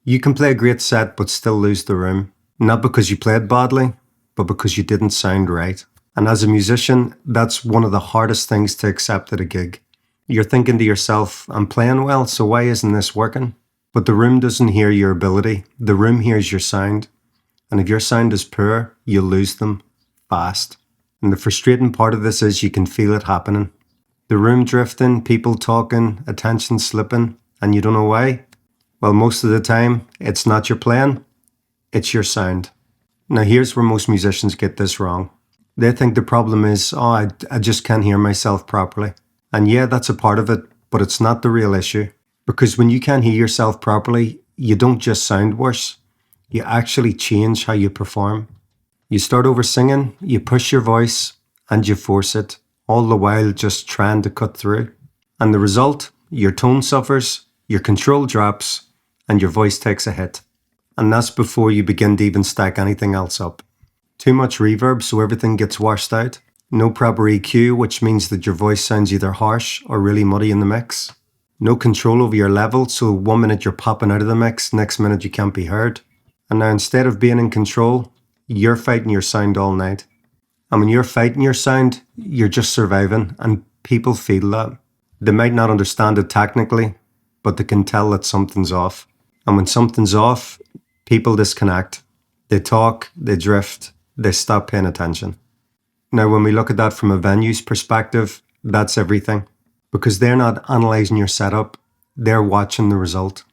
You can play a great set but still lose the room, not because you played badly, but because you didn't sound right. And as a musician, that's one of the hardest things to accept at a gig. You're thinking to yourself, I'm playing well, so why isn't this working? But the room doesn't hear your ability. The room hears your sound. And if your sound is poor, you'll lose them fast. And the frustrating part of this is you can feel it happening. The room drifting, people talking, attention slipping, and you don't know why. Well, most of the time, it's not your playing, it's your sound. Now here's where most musicians get this wrong. They think the problem is, I just can't hear myself properly. And yeah, that's a part of it, but it's not the real issue. Because when you can't hear yourself properly, you don't just sound worse. You actually change how you perform. You start over singing, you push your voice, and you force it, all the while just trying to cut through. And the result, your tone suffers, your control drops, and your voice takes a hit. And that's before you begin to even stack anything else up. Too much reverb so everything gets washed out. No proper EQ, which means that your voice sounds either harsh or really muddy in the mix. No control over your level, so 1 minute you're popping out of the mix, next minute you can't be heard. And now instead of being in control, you're fighting your sound all night. And when you're fighting your sound, you're just surviving, and people feel that. They might not understand it technically, but they can tell that something's off. And when something's off, people disconnect. They talk, they drift, they stop paying attention. Now, when we look at that from a venue's perspective, that's everything. Because they're not analysing your setup, they're watching the result.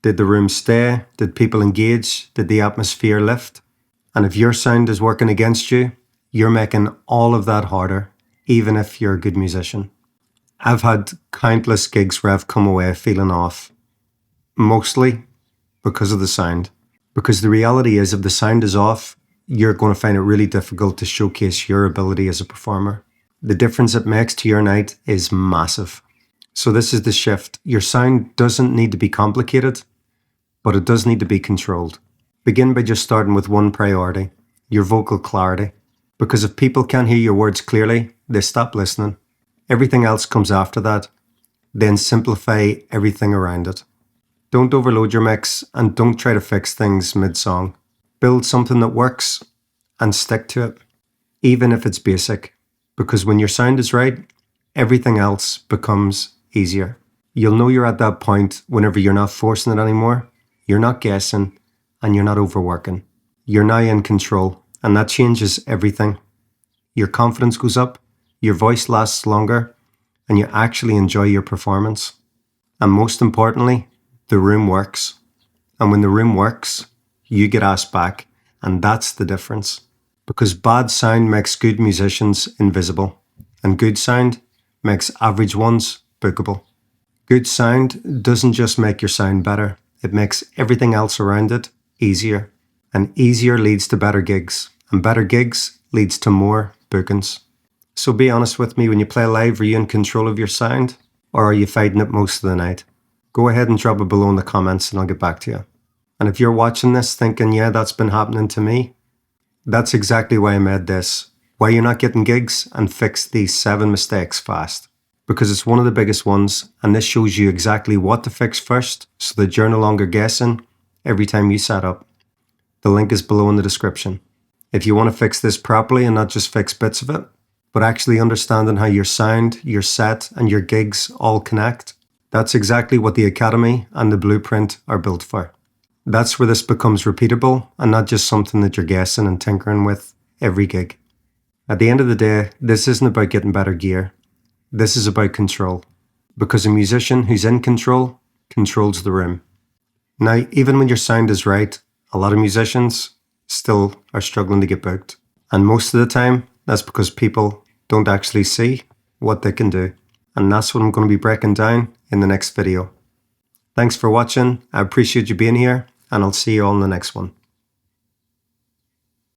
Did the room stay? Did people engage? Did the atmosphere lift? And if your sound is working against you, you're making all of that harder, even if you're a good musician. I've had countless gigs where I've come away feeling off, mostly because of the sound. Because the reality is, if the sound is off, you're going to find it really difficult to showcase your ability as a performer. The difference it makes to your night is massive. So this is the shift. Your sound doesn't need to be complicated, but it does need to be controlled. Begin by just starting with one priority, your vocal clarity. Because if people can't hear your words clearly, they stop listening. Everything else comes after that. Then simplify everything around it. Don't overload your mix and don't try to fix things mid-song. Build something that works and stick to it, even if it's basic. Because when your sound is right, everything else becomes easier. You'll know you're at that point whenever you're not forcing it anymore, you're not guessing, and you're not overworking. You're now in control, and that changes everything. Your confidence goes up, your voice lasts longer, and you actually enjoy your performance. And most importantly, the room works. And when the room works, you get asked back, and that's the difference. Because bad sound makes good musicians invisible, and good sound makes average ones bookable. Good sound doesn't just make your sound better, it makes everything else around it easier. And easier leads to better gigs, and better gigs leads to more bookings. So be honest with me, when you play live, are you in control of your sound, or are you fighting it most of the night? Go ahead and drop it below in the comments and I'll get back to you. And if you're watching this thinking, yeah, that's been happening to me, that's exactly why I made this. Why you're not getting gigs, and fix these 7 mistakes fast. Because it's one of the biggest ones, and this shows you exactly what to fix first so that you're no longer guessing every time you set up. The link is below in the description. If you want to fix this properly and not just fix bits of it, but actually understanding how your sound, your set, and your gigs all connect, that's exactly what the Academy and the Blueprint are built for. That's where this becomes repeatable and not just something that you're guessing and tinkering with every gig. At the end of the day, this isn't about getting better gear. This is about control. Because a musician who's in control controls the room. Now, even when your sound is right, a lot of musicians still are struggling to get booked. And most of the time, that's because people don't actually see what they can do. And that's what I'm going to be breaking down in the next video. Thanks for watching. I appreciate you being here, and I'll see you all in the next one.